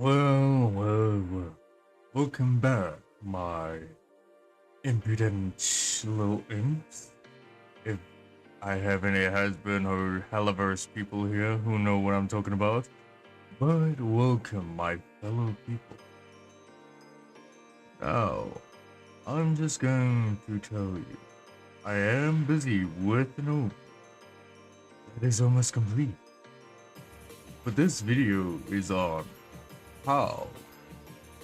Well. Welcome back, my impudent little imps. If I have any husband or Halliverse people here who know what I'm talking about. But welcome, my fellow people. Now, I'm just going to tell you, I am busy with an open that is almost complete. But this video is on how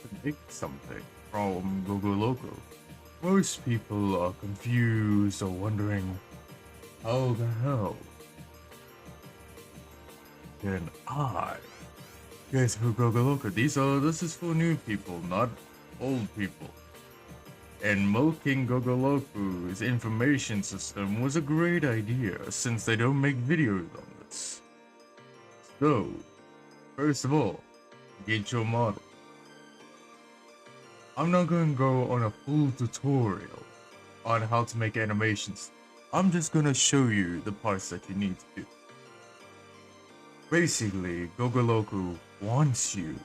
to make something from gogoloco. Most people are confused or wondering how the hell can I get through gogoloco? This is for new people, not old people. And milking gogoloco's information system was a great idea since they don't make videos on this. So, first of all, get your model. I'm not going to go on a full tutorial on how to make animations. I'm just going to show you the parts that you need to do. Basically, gogoloco wants you,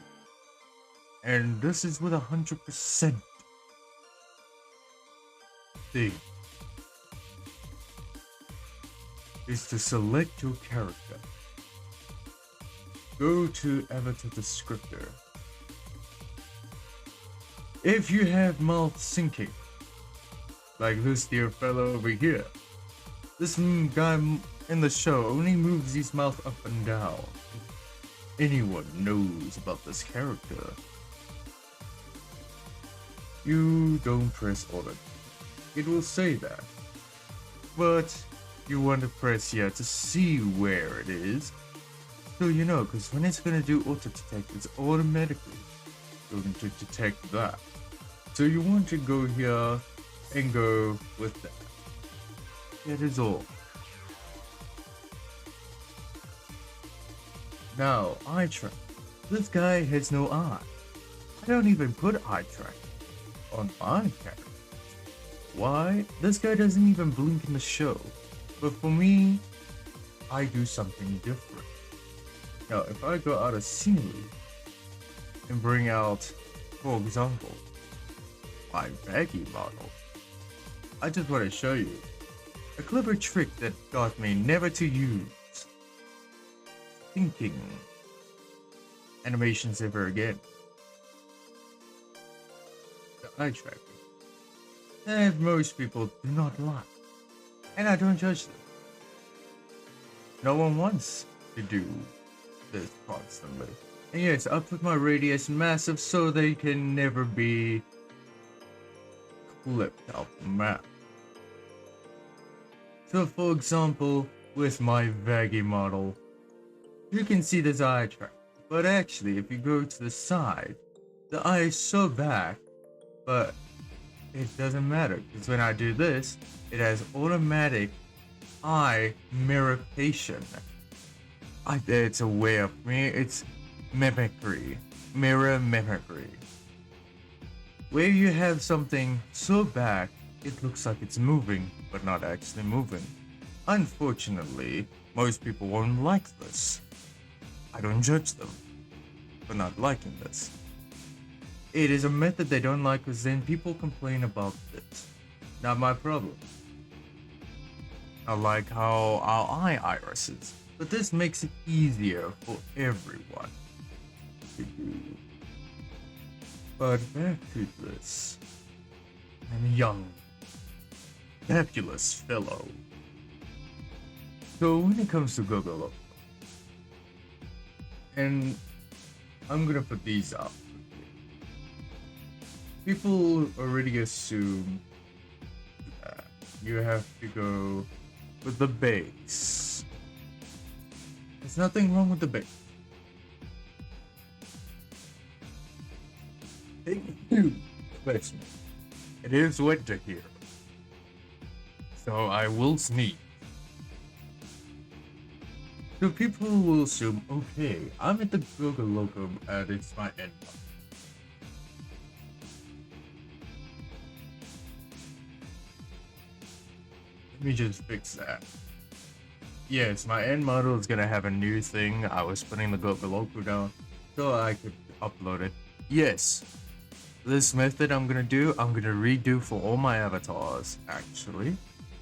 and this is with 100% thing, is to select your character. Go to avatar descriptor. If you have mouth syncing, like this dear fellow over here, this guy in the show only moves his mouth up and down. Anyone knows about this character. You don't press auto. It will say that. But you want to press here to see where it is. So you know, because when it's going to do auto detect, it's automatically going to detect that. So you want to go here and go with that. That is all. Now, eye track. This guy has no eye. I don't even put eye track on my character. Why? This guy doesn't even blink in the show. But for me, I do something different. Now, if I go out of scenery and bring out, for example, my baggy model, I just want to show you a clever trick that got me never to use thinking animations ever again. The eye tracking. And most people do not like, and I don't judge them. No one wants to do this constantly. And yes, I put my radius massive so they can never be clipped off the map. So for example, with my Vaggy model, you can see this eye track, but actually if you go to the side, the eye is so back, but it doesn't matter, because when I do this, it has automatic eye mirroration. It's a way of me, it's mimicry, mirror mimicry. Where you have something so back, it looks like it's moving, but not actually moving. Unfortunately, most people won't like this. I don't judge them for not liking this. It is a method they don't like because then people complain about this. Not my problem. I like how our eye irises, but this makes it easier for everyone to do. But back to this. I'm a young, fabulous fellow. So when it comes to gogoloco, and I'm gonna put these out. People already assume that you have to go with the base. There's nothing wrong with the base. Thank you, question. It is winter here, so I will sneeze. So people will assume, okay, I'm at the gogoloco and it's my end. Let me just fix that. Yes, my end model is gonna have a new thing. I was putting the gogoloco down so I could upload it. Yes, this method I'm gonna redo for all my avatars, actually.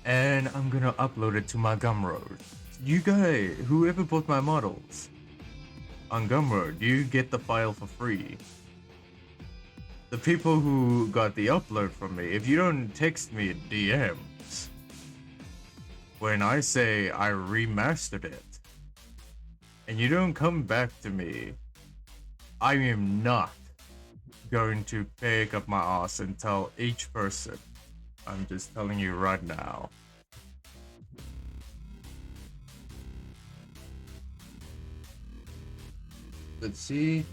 And I'm gonna upload it to my Gumroad. You guys, whoever bought my models on Gumroad, you get the file for free. The people who got the upload from me, if you don't text me DMs when I say I remastered it, and you don't come back to me, I am not going to pick up my ass and tell each person. I'm just telling you right now. Let's see.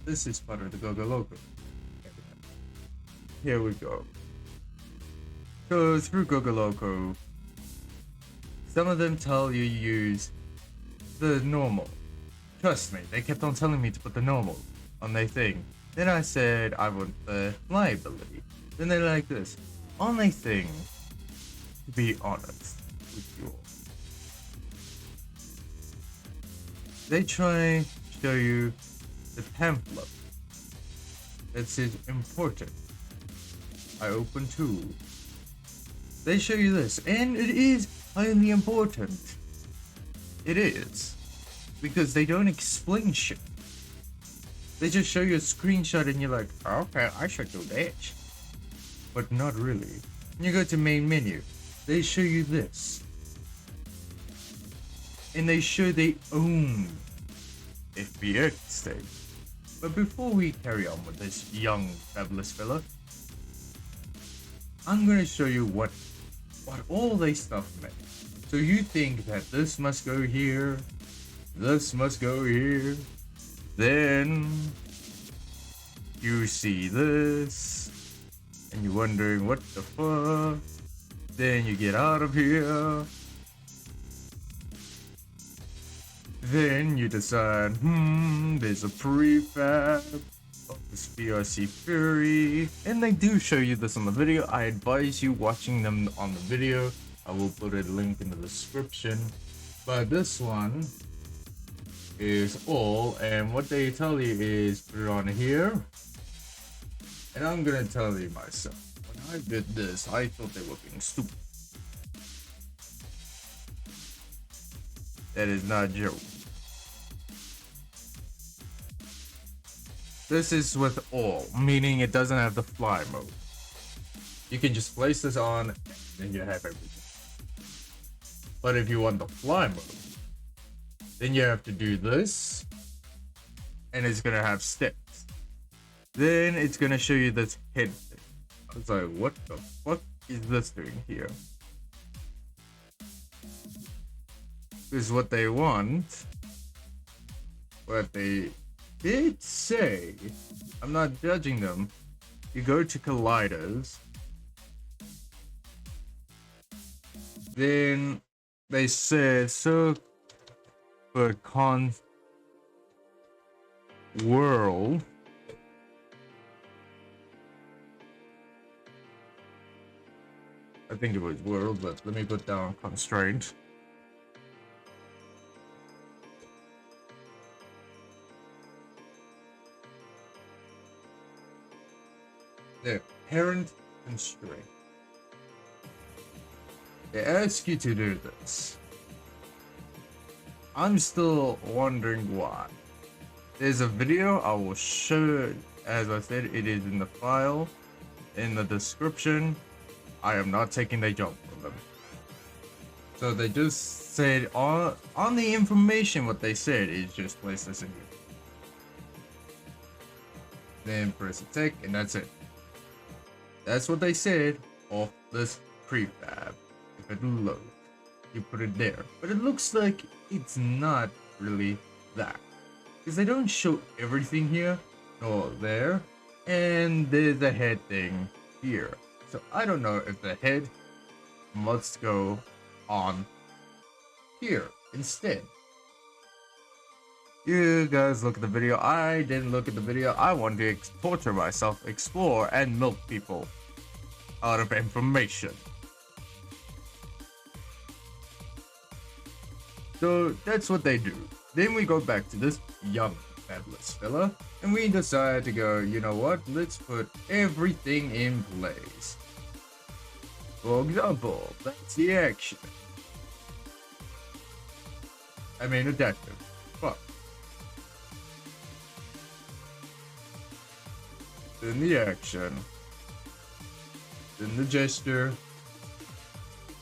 This is part of the gogoloco. Here we go. So through gogoloco, some of them tell you use the normal. Trust me, they kept on telling me to put the normal on their thing. Then I said I want the flyability. Then they're like this. Only thing, to be honest with you all, they try to show you the pamphlet that says important. I open too. They show you this, and it is highly important. It is. Because they don't explain shit. They just show you a screenshot and you're like, okay, I should do that. But not really. When you go to main menu, they show you this. And they show their own FBX thing. But before we carry on with this young fabulous fella, I'm gonna show you what all this stuff meant. So you think that this must go here, this must go here, then you see this, and you're wondering what the fuck, then you get out of here, then you decide, there's a prefab of this VRC Fury, and they do show you this on the video. I advise you watching them on the video. I will put a link in the description, but this one is all, and what they tell you is put it on here, and I'm gonna tell you myself, when I did this, I thought they were being stupid. That is not a joke. This is with all, meaning it doesn't have the fly mode. You can just place this on and you have everything. But if you want the fly mode, then you have to do this, and it's gonna have steps. Then it's gonna show you this head thing. I was like, what the fuck is this doing here? This is what they want. What they did say, I'm not judging them. You go to colliders, then they said so for world, I think it was world, but let me put down constraint. There, parent constraint. They ask you to do this. I'm still wondering why. There's a video I will show. As I said, it is in the file, in the description. I am not taking their job from them. So they just said on the information, what they said is just place this in here. Then press attack, and that's it. That's what they said off this prefab. If it loads, you put it there. But it looks like it's not really that. Because they don't show everything here nor there. And there's a head thing here. So I don't know if the head must go on here instead. You guys look at the video. I didn't look at the video. I wanted to torture myself, explore, and milk people out of information. So that's what they do. Then we go back to this young endless filler, and we decided to go, you know what, let's put everything in place. For example, that's the action. I mean adaptive. Fuck. Then the action. Then the gesture.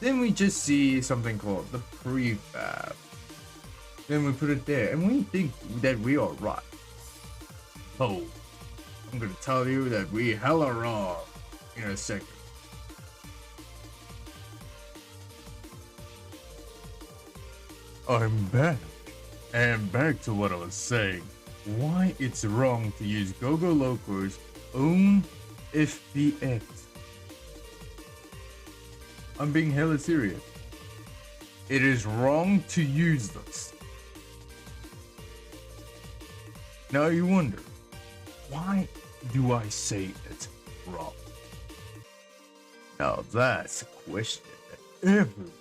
Then we just see something called the prefab. Then we put it there, and we think that we are right. Oh, I'm gonna tell you that we hella wrong in a second. I'm back. And back to what I was saying. Why it's wrong to use Gogoloco's own FPS. I'm being hella serious. It is wrong to use this. Now you wonder, why do I say it's wrong? Now that's a question that everyone.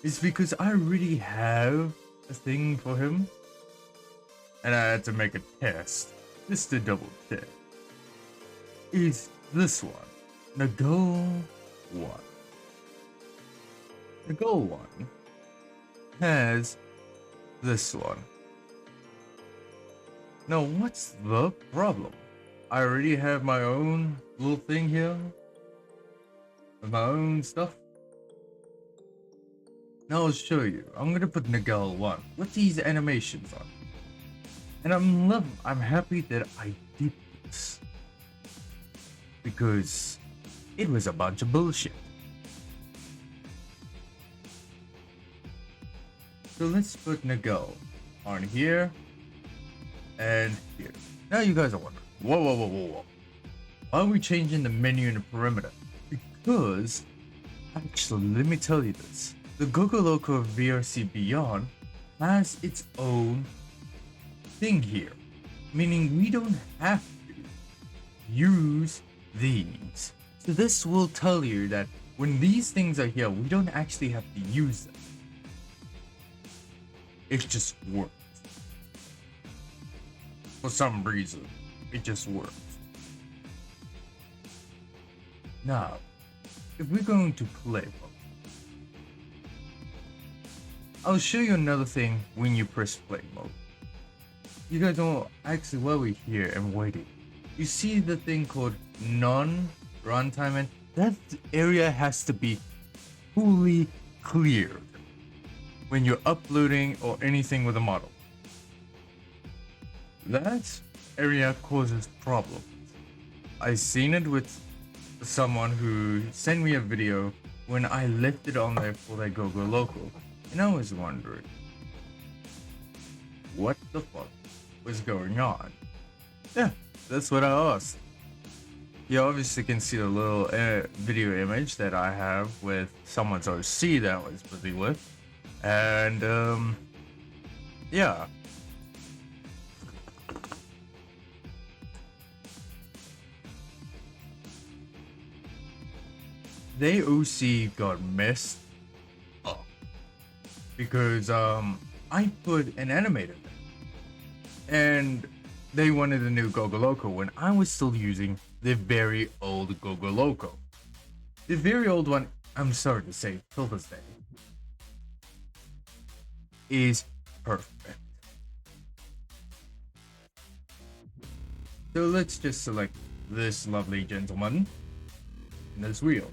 It's because I already have a thing for him, and I had to make a test just to double check. Is this one the goal one? The goal one has this one. Now what's the problem? I already have my own little thing here with my own stuff. Now I'll show you. I'm gonna put Nagel 1 with these animations on. And I'm happy that I did this. Because it was a bunch of bullshit. So let's put Nagel on here and here. Now you guys are wondering, whoa. Why are we changing the menu and the perimeter? Because, actually, let me tell you this. The gogoloco VRC Beyond has its own thing here, meaning we don't have to use these. So this will tell you that when these things are here, we don't actually have to use them. It just works. For some reason, it just works. Now, if we're going to play mode, I'll show you another thing when you press play mode. You guys don't actually, while we're here and waiting, you see the thing called non-runtime, and that area has to be fully cleared when you're uploading or anything with a model. That area causes problems. I've seen it with someone who sent me a video when I left it on there for their gogoloco. And I was wondering, what the fuck was going on? Yeah, that's what I asked. You obviously can see the little video image that I have with someone's OC that I was busy with. And, yeah. Their OC got messed up because I put an animator there, and they wanted a new gogoloco when I was still using the very old gogoloco. The very old one, I'm sorry to say, till this day, is perfect. So let's just select this lovely gentleman in this wheel.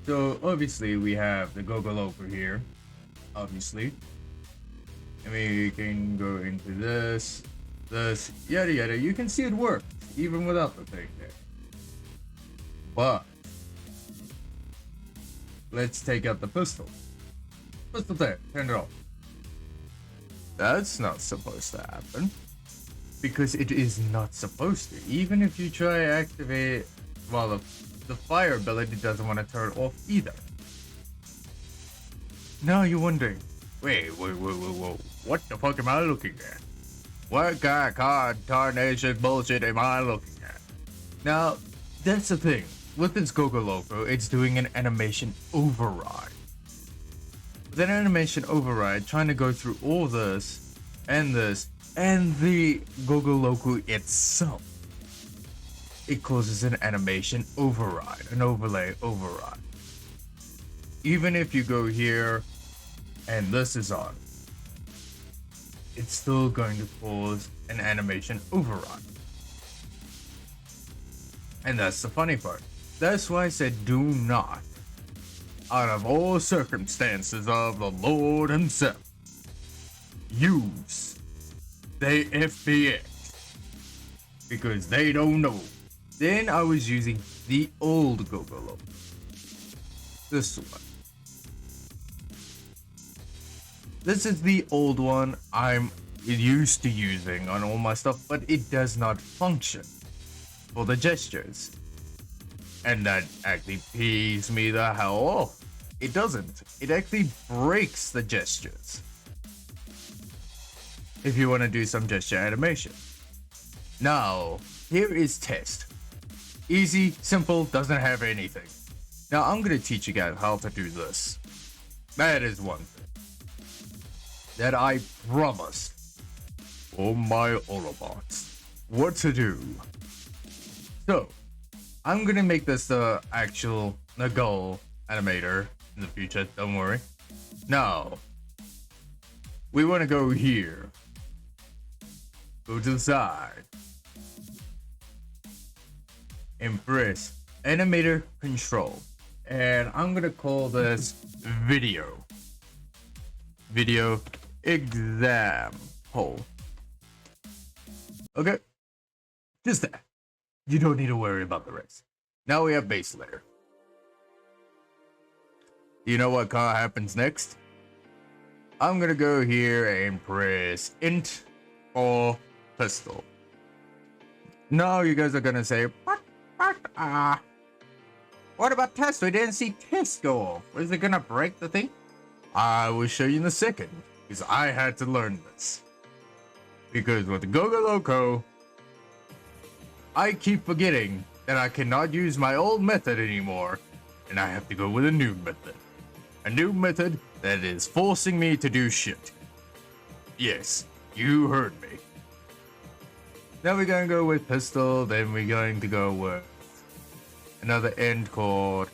So obviously we have the gogoloco here, obviously. And we can go into this, yada yada. You can see it works even without the thing there. But let's take out the pistol. Pistol there, turn it off. That's not supposed to happen. Because it is not supposed to. Even if you try to activate it, well, the fire ability doesn't want to turn off either. Now you're wondering, wait, what the fuck am I looking at? What kind of tarnation bullshit am I looking at? Now, that's the thing. With this gogoloco, it's doing an animation override. then animation override trying to go through all this and the gogoloco itself. It causes an animation override, an overlay override. Even if you go here and this is on, it's still going to cause an animation override. And that's the funny part. That's why I said do not, out of all circumstances of the Lord himself, use the FBX. Because they don't know. Then I was using the old gogoloco. This one. This is the old one I'm used to using on all my stuff, but it does not function for the gestures. And that actually pees me the hell off. It doesn't. It actually breaks the gestures. If you want to do some gesture animation. Now, here is test. Easy, simple, doesn't have anything. Now I'm going to teach you guys how to do this. That is one thing that I promised all my Autobots what to do. So, I'm going to make this the actual goal animator in the future, don't worry. Now, we want to go here. Go to the side. And press animator control. And I'm going to call this video. Video example. Okay? Just that. You don't need to worry about the rest. Now we have base layer. You know what happens next? I'm gonna go here and press int or pistol. Now you guys are gonna say, what about test? We didn't see test go off. Is it gonna break the thing? I will show you in a second, because I had to learn this. Because with the gogoloco, I keep forgetting that I cannot use my old method anymore, and I have to go with a new method. A new method that is forcing me to do shit. Yes, you heard me. Now we're going to go with pistol, then we're going to go with another end called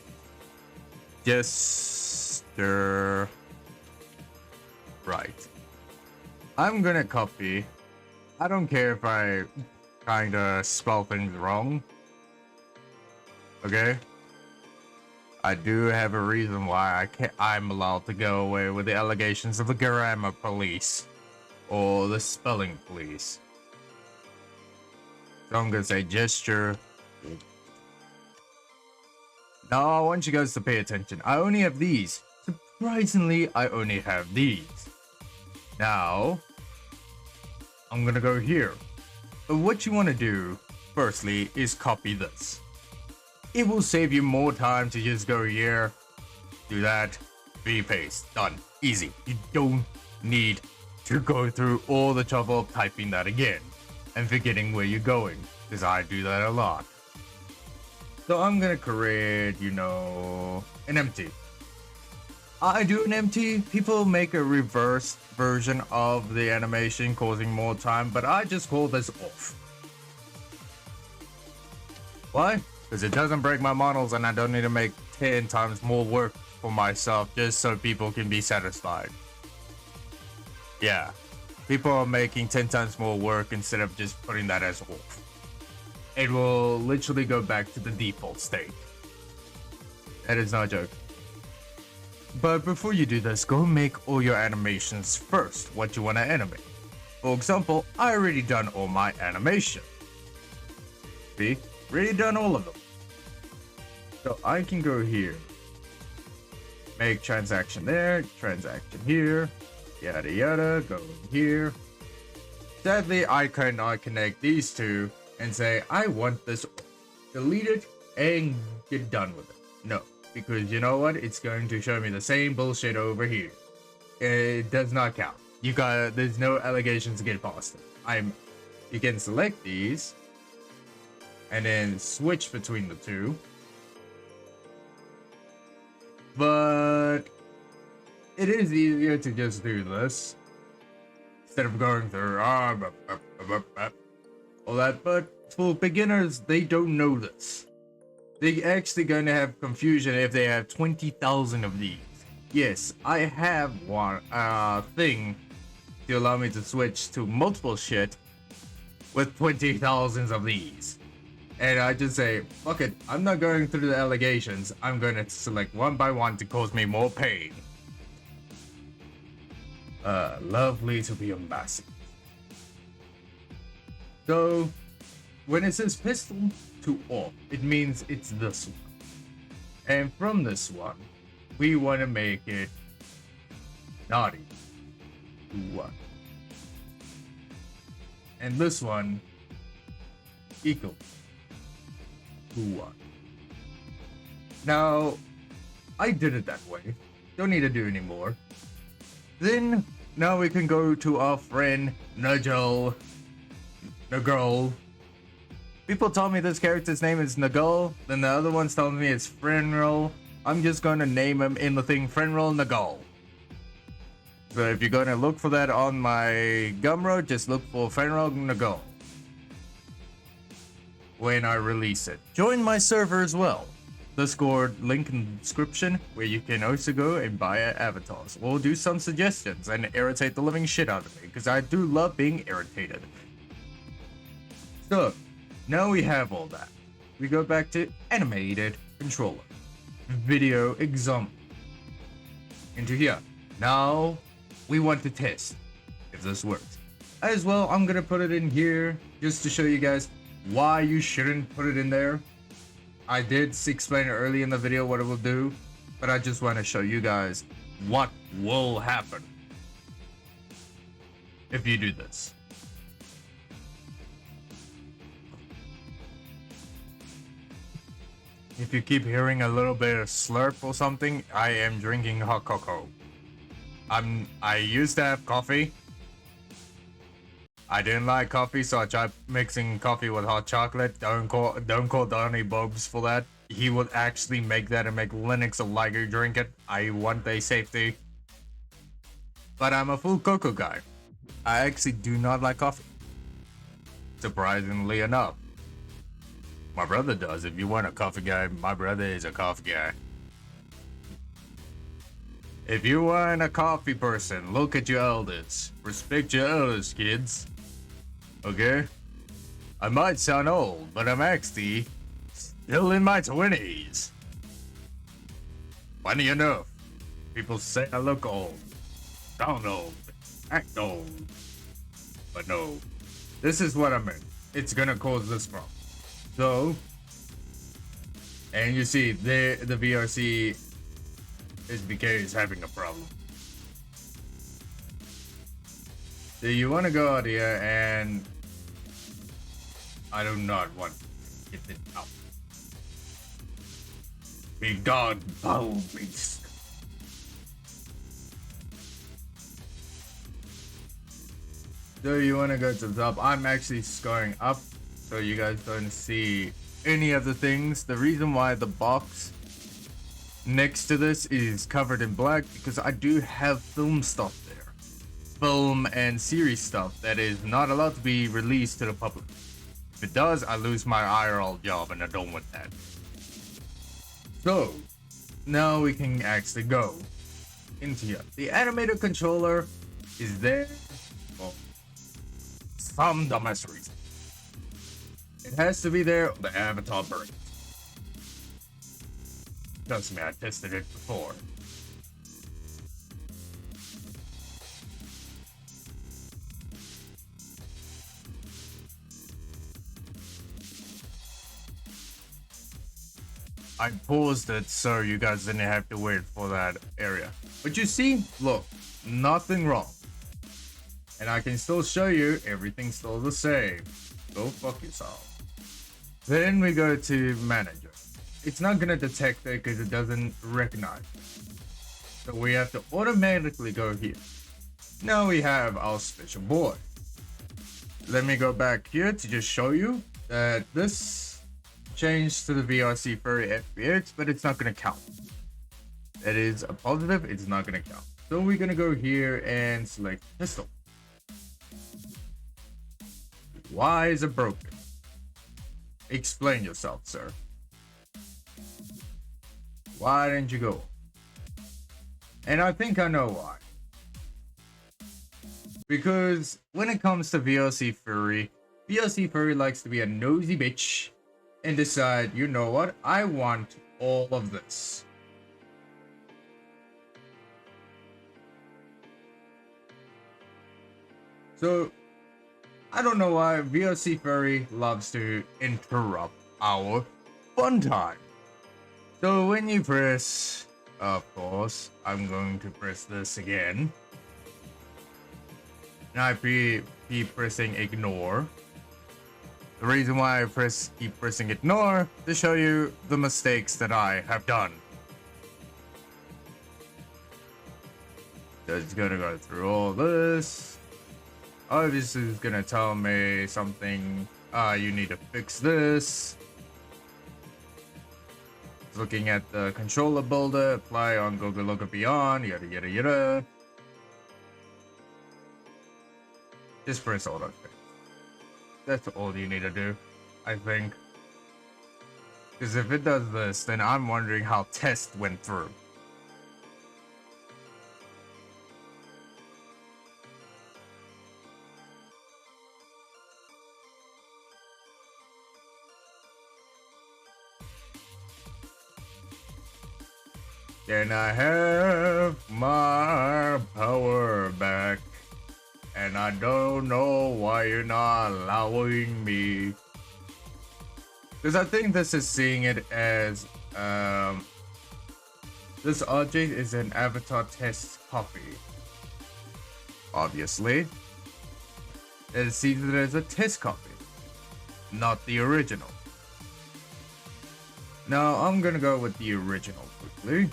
gesture. Right. I'm going to copy. I don't care if I kind of spell things wrong. Okay? I do have a reason why I'm allowed to go away with the allegations of the grammar police or the spelling police. So I'm gonna say gesture. Now I want you guys to pay attention. I only have these. Surprisingly, I only have these. Now, I'm gonna go here. But what you want to do, firstly, is copy this. It will save you more time to just go here, do that, paste, done, easy. You don't need to go through all the trouble of typing that again and forgetting where you're going, because I do that a lot. So I'm gonna create, an empty. I do an empty. People make a reverse version of the animation, causing more time, but I just call this off. Why? Because it doesn't break my models and I don't need to make 10 times more work for myself just so people can be satisfied. Yeah, people are making 10 times more work instead of just putting that as off. It will literally go back to the default state. That is not a joke. But before you do this, go make all your animations first, what you want to animate. For example, I already done all my animation. See? Already done all of them. So I can go here. Make transaction there, transaction here, yada yada, go in here. Sadly, I cannot connect these two and say, I want this, delete it, and get done with it. No, because you know what? It's going to show me the same bullshit over here. It does not count. There's no allegations to get past it. You can select these, and then switch between the two. But it is easier to just do this instead of going through all that. But for beginners, they don't know this. They're actually going to have confusion if they have 20,000 of these. Yes, I have one thing to allow me to switch to multiple shit with 20,000 of these. And I just say, fuck it, I'm not going through the allegations. I'm going to select one by one to cause me more pain. Lovely to be a massive. So, when it says pistol to off, it means it's this one. And from this one, we want to make it naughty to what? And this one, equal to what? Now, I did it that way. Don't need to do anymore. Then, now we can go to our friend Nigel. Nagul. People tell me this character's name is Nagul, then the other one's telling me it's Frenril. I'm just gonna name him in the thing Frenril Nagul. So if you're gonna look for that on my Gumroad, just look for Frenril Nagul when I release it. Join my server as well. Discord link in the description, where you can also go and buy avatars. We'll do some suggestions and irritate the living shit out of me, because I do love being irritated. So, now we have all that. We go back to animated controller. Video example. Into here. Now, we want to test if this works. As well, I'm gonna put it in here just to show you guys why you shouldn't put it in there. I did explain it early in the video what it will do, but I just want to show you guys what will happen if you do this. If you keep hearing a little bit of slurp or something, I am drinking hot cocoa. I used to have coffee. I didn't like coffee, so I tried mixing coffee with hot chocolate. Don't call Donnie Bobs for that. He would actually make that and make Linux a lighter drink it. I want their safety. But I'm a full cocoa guy. I actually do not like coffee. Surprisingly enough. My brother does. If you want a coffee guy, my brother is a coffee guy. If you want a coffee person, look at your elders. Respect your elders, kids. Okay? I might sound old, but I'm actually still in my 20s. Funny enough, people say I look old. Sound old. Act old. But no. This is what I meant. It's gonna cause this problem. So, and you see, the VRC SBK is having a problem. So you want to go out here, and I do not want to get it out. Be God, foul beast. So you want to go to the top. I'm actually going up, so you guys don't see any of the things. The reason why the box next to this is covered in black, because I do have film stuff there. Film and series stuff that is not allowed to be released to the public. If it does, I lose my IRL job, and I don't want that. So, now we can actually go into here. The animated controller is there for some dumbass reason. It has to be there or the avatar burns. Trust me, I tested it before. I paused it so you guys didn't have to wait for that area. But you see, look, nothing wrong. And I can still show you everything's still the same. Go fuck yourself. Then we go to manager. It's not gonna detect it because it doesn't recognize it. So we have to automatically go here. Now we have our special board. Let me go back here to just show you that this changed to the VRC 30 FPX, but it's not gonna count. That is a positive, it's not gonna count. So we're gonna go here and select pistol. Why is it broken? Explain yourself, sir. Why didn't you go? And I think I know why. Because when it comes to VLC Furry likes to be a nosy bitch and decide, you know what, I want all of this. So, I don't know why VLC Furry loves to interrupt our fun time. So when you press, of course, I'm going to press this again. And I keep pressing ignore. The reason why I keep pressing ignore to show you the mistakes that I have done. So it's gonna go through all this. Obviously it's gonna tell me something, you need to fix this. Looking at the controller builder, apply on gogoloco beyond, yada yada yada. Just press all that thing. That's all you need to do, I think. Because if it does this, then I'm wondering how test went through. Can I have my power back? And I don't know why you're not allowing me. Because I think this is seeing it as, this object is an avatar test copy. Obviously. It sees it as a test copy, not the original. Now I'm gonna go with the original quickly.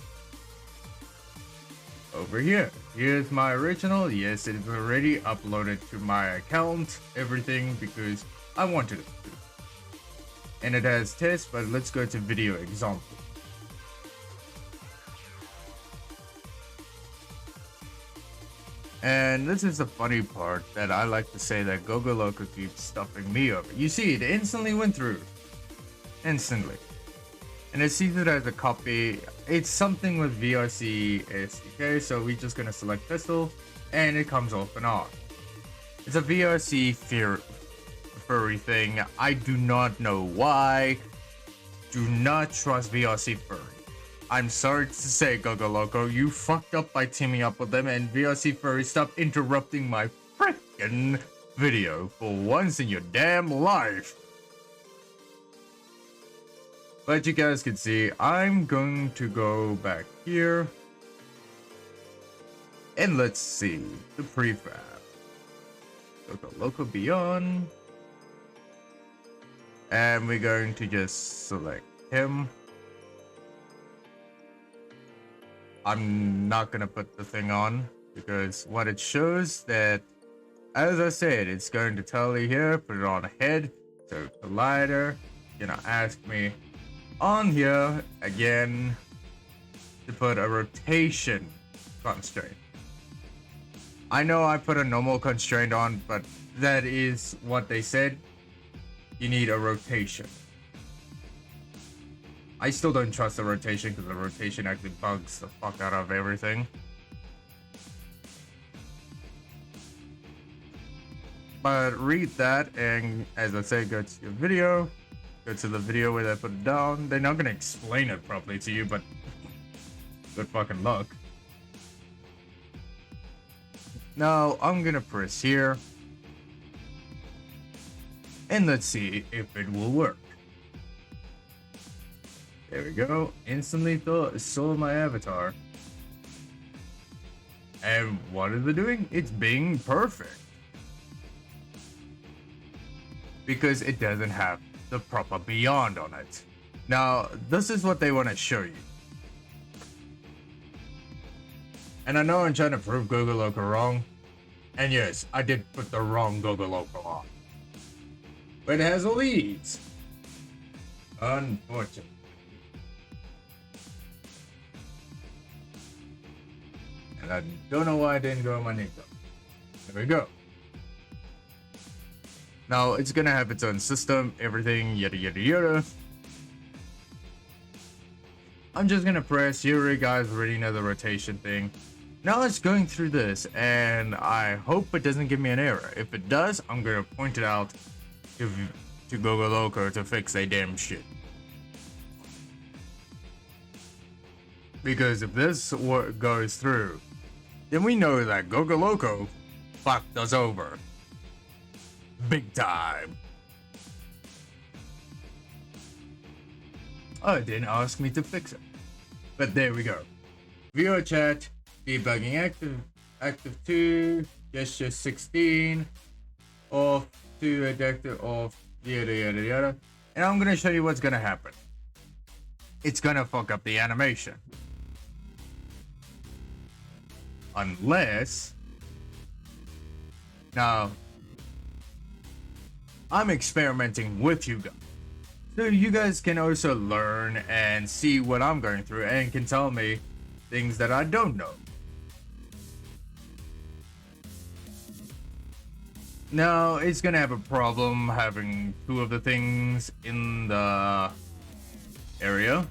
Over here. Here's my original. Yes, it's already uploaded to my account. Everything because I wanted it to. And it has test, but let's go to video example. And this is the funny part that I like to say that gogoloco keeps stuffing me over. You see, it instantly went through. Instantly. And it sees it as a copy. It's something with VRC SDK, so we're just gonna select pistol, and it comes off and on. It's a VRC furry thing. I do not know why. Do not trust VRC furry. I'm sorry to say, gogoloco, you fucked up by teaming up with them, and VRC furry, stop interrupting my freaking video for once in your damn life. But you guys can see, I'm going to go back here. And let's see, the prefab. Gogoloco beyond. And we're going to just select him. I'm not gonna put the thing on, because what it shows that, as I said, it's going to tell you here, put it on head. So collider, gonna ask me on here again to put a rotation constraint. I know I put a normal constraint on, but that is what they said. You need a rotation. I still don't trust the rotation because the rotation actually bugs the fuck out of everything. But read that, and as I said, go to your video. Go to the video where they put it down. They're not gonna explain it properly to you, but good fucking luck. Now I'm gonna press here, and let's see if it will work. There we go. Instantly saw my avatar. And what is it doing? It's being perfect. Because it doesn't have the proper beyond on it. Now, this is what they want to show you. And I know I'm trying to prove gogoloco wrong. And yes, I did put the wrong gogoloco on. But it has all these. Unfortunately. And And I don't know why I didn't go on my name though. There we go. Now it's gonna have its own system, everything, yada yada yada. I'm just gonna press, you already guys already know the rotation thing. Now it's going through this, and I hope it doesn't give me an error. If it does, I'm gonna point it out to gogoloco to fix a damn shit. Because if this goes through, then we know that gogoloco fucked us over. Big time. Oh, it didn't ask me to fix it. But there we go. Viewer chat, debugging active 2, gesture 16, off 2, adapter off, yada yada yada. And I'm gonna show you what's gonna happen. It's gonna fuck up the animation. Unless... Now, I'm experimenting with you guys. So you guys can also learn and see what I'm going through and can tell me things that I don't know. Now, it's gonna have a problem having two of the things in the area.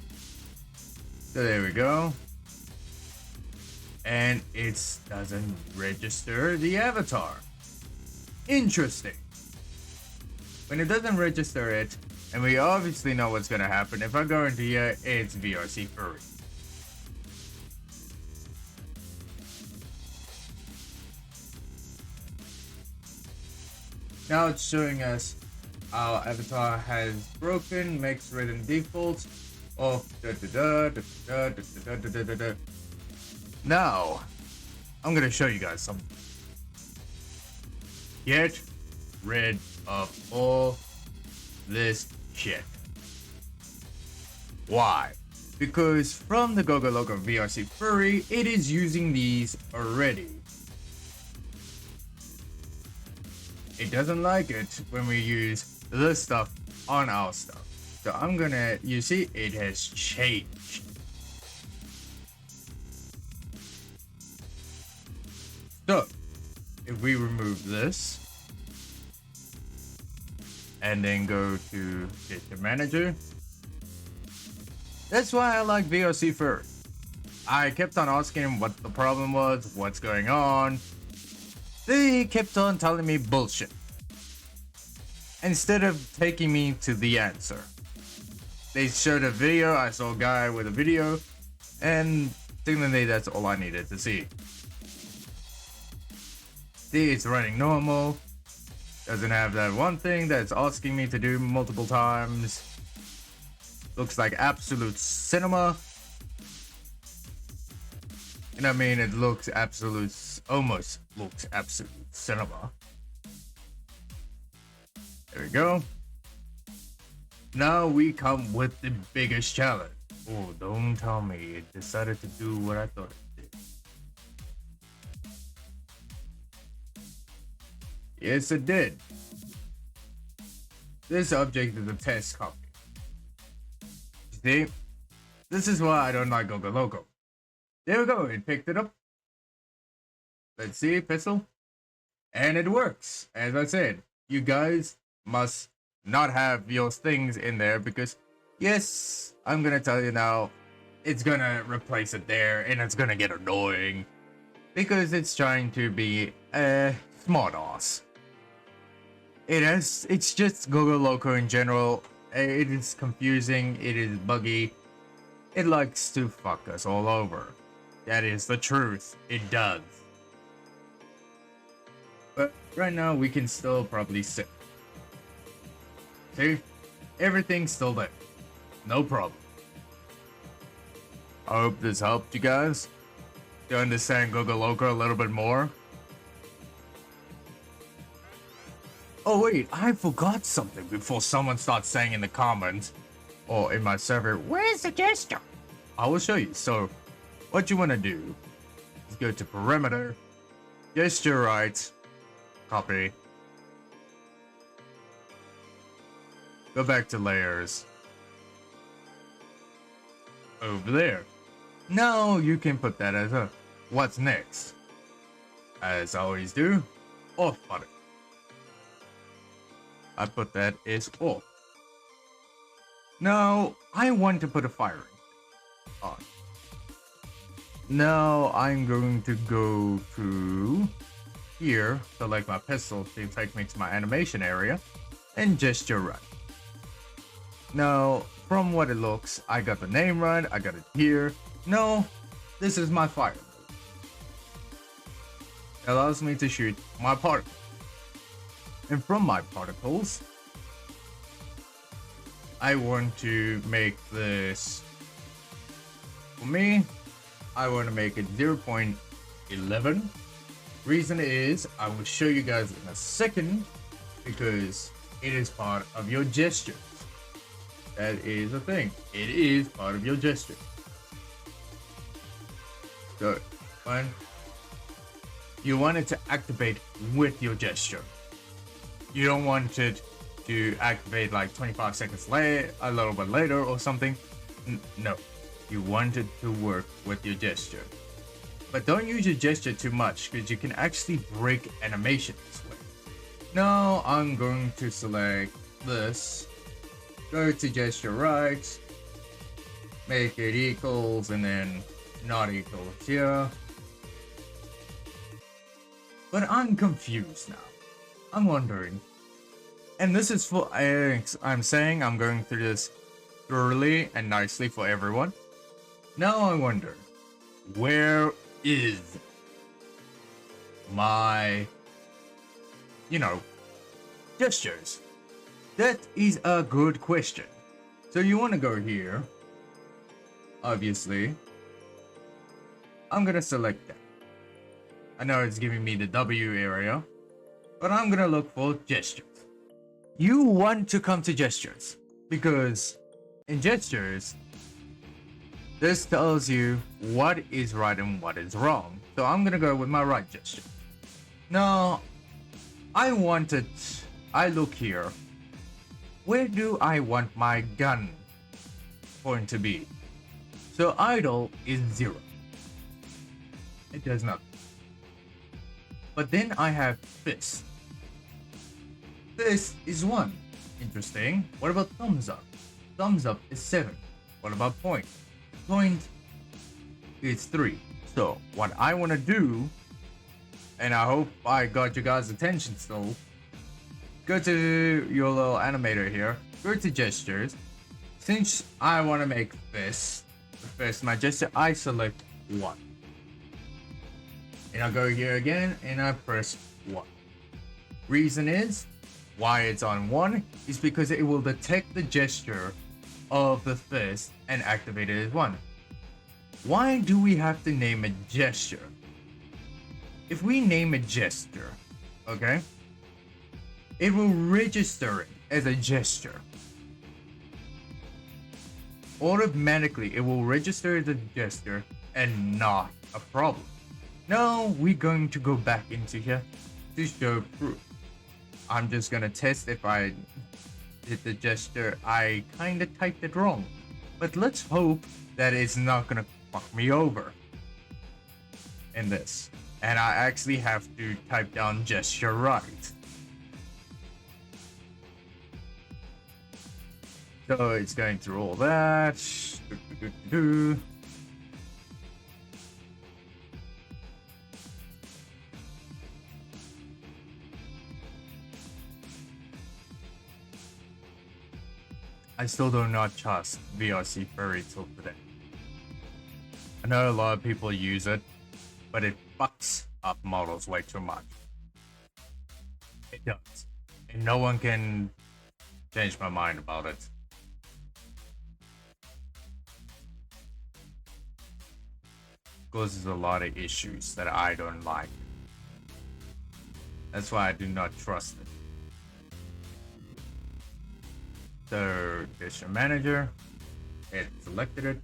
So there we go. And it doesn't register the avatar. Interesting. When it doesn't register it, and we obviously know what's gonna happen, if I go into here, it's VRC furry. Now it's showing us our avatar has broken, makes written default of Now, I'm gonna show you guys something. Get rid of all this shit. Why? Because from the gogoloco VRC furry, it is using these already. It doesn't like it when we use this stuff on our stuff. So I'm gonna, you see, it has changed. So, if we remove this, and then go to Data Manager. That's why I like VRC furry. I kept on asking him what the problem was, what's going on. They kept on telling me bullshit, instead of taking me to the answer. They showed a video, I saw a guy with a video, and technically that's all I needed to see. See, it's running normal. Doesn't have that one thing that's asking me to do multiple times. Looks like absolute cinema. And I mean, it looks absolute, almost looks absolute cinema. There we go. Now we come with the biggest challenge. Oh, don't tell me it decided to do what I thought it did. Yes, it did. This object is a test copy. See? This is why I don't like gogoloco. There we go, it picked it up. Let's see, pistol. And it works. As I said, you guys must not have your things in there because, yes, I'm gonna tell you now, it's gonna replace it there and it's gonna get annoying because it's trying to be a smart ass. It's just gogoloco in general. It is confusing, it is buggy. It likes to fuck us all over. That is the truth, it does. But right now we can still probably sit. See? Everything's still there. No problem. I hope this helped you guys to understand gogoloco a little bit more. Oh wait, I forgot something before someone starts saying in the comments or in my server, where's the gesture? I will show you. So what you want to do is go to perimeter, gesture right, copy, go back to layers, over there. Now you can put that as a what's next? As I always do, off button. I put that as off. Now, I want to put a firing on. Now, I'm going to go to here, select my pistol to take me to my animation area, and gesture right. Now, from what it looks, I got the name right, I got it here. No, this is my fire mode. It allows me to shoot my particle. And from my particles, I want to make this, for me, I want to make it 0.11. Reason is, I will show you guys in a second, because it is part of your gestures. That is a thing. It is part of your gesture. So, fine. You want it to activate with your gesture. You don't want it to activate like 25 seconds later, a little bit later or something. No, you want it to work with your gesture. But don't use your gesture too much, because you can actually break animation this way. Now I'm going to select this, go to gesture right, make it equals and then not equals here. But I'm confused now. I'm wondering. And this is for, I'm saying I'm going through this thoroughly and nicely for everyone. Now I wonder, where is my, gestures? That is a good question. So you want to go here. Obviously. I'm going to select that. I know it's giving me the W area, but I'm going to look for gestures. You want to come to gestures because in gestures, this tells you what is right and what is wrong. So I'm going to go with my right gesture. Now, I look here. Where do I want my gun point to be? So idle is 0. It does nothing. But then I have fist. Fist is 1. Interesting. What about thumbs up? Thumbs up is 7. What about point? Point is 3. So what I want to do, and I hope I got you guys' attention still, go to your little animator here, go to gestures. Since I want to make fist my gesture, I select 1. And I go here again and I press 1. Reason is, why it's on 1 is because it will detect the gesture of the fist and activate it as 1. Why do we have to name a gesture? If we name a gesture, okay, it will register it as a gesture. Automatically, it will register as a gesture and not a problem. Now we're going to go back into here to show proof. I'm just gonna test if I did the gesture. I kinda typed it wrong, but let's hope that it's not gonna fuck me over in this. And I actually have to type down gesture right. So it's going through all that. I still do not trust VRC Furry till today. I know a lot of people use it, but it fucks up models way too much. It does. And no one can change my mind about it. Causes a lot of issues that I don't like. That's why I do not trust it. So, gesture manager, it selected it.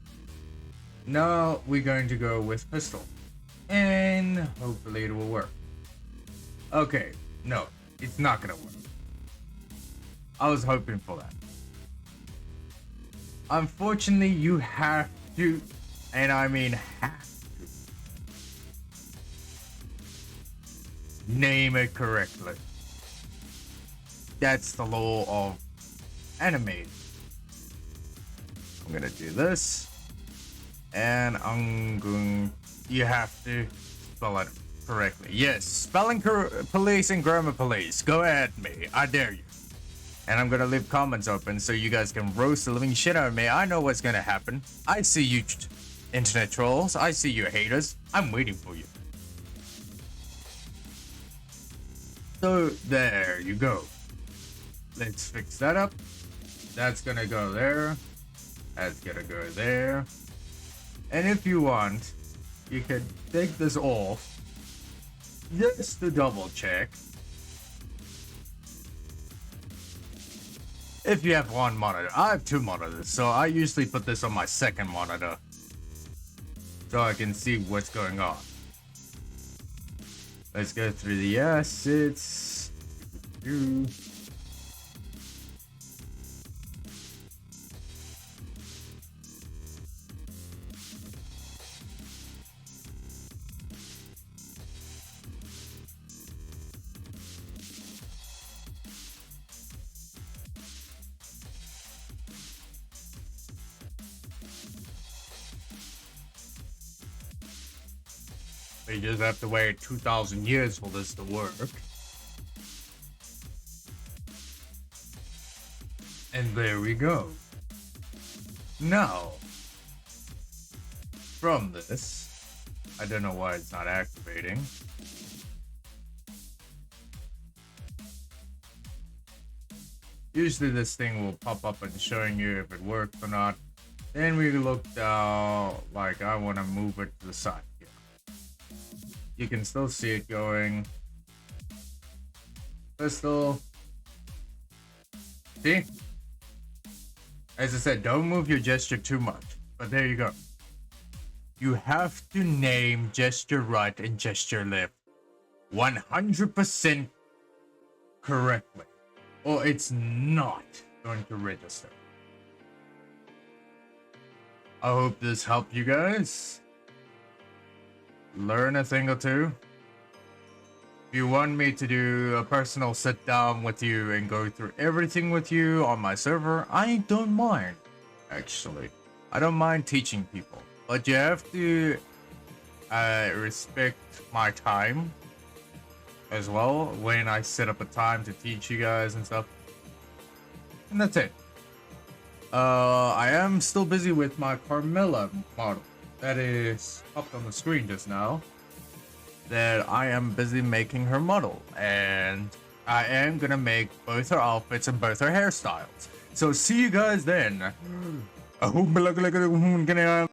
Now we're going to go with pistol. And hopefully it will work. Okay, no, it's not gonna work. I was hoping for that. Unfortunately, you have to, and I mean have to, name it correctly. That's the law of anime. I'm gonna do this, and you have to spell it correctly. Yes, spelling police and grammar police. Go at me, I dare you. And I'm gonna leave comments open so you guys can roast the living shit out of me. I know what's gonna happen. I see you internet trolls. I see you haters. I'm waiting for you. So there you go. Let's fix that up. That's gonna go there. That's gonna go there. And if you want, you can take this off just to double check. If you have one monitor. I have two monitors, so I usually put this on my second monitor so I can see what's going on. Let's go through the assets. You just have to wait 2,000 years for this to work. And there we go. Now, from this, I don't know why it's not activating. Usually this thing will pop up and showing you if it works or not. Then we look down, like I want to move it to the side. You can still see it going. Pistol. See? As I said, don't move your gesture too much. But there you go. You have to name gesture right and gesture left 100% correctly, or it's not going to register. I hope this helped you guys learn a thing or two. If you want me to do a personal sit down with you and go through everything with you on my server, I don't mind. Actually, I don't mind teaching people, but you have to respect my time as well when I set up a time to teach you guys and stuff. And that's it. I am still busy with my Carmilla model that is popped on the screen just now. That I am busy making her model, and I am gonna make both her outfits and both her hairstyles. So see you guys then.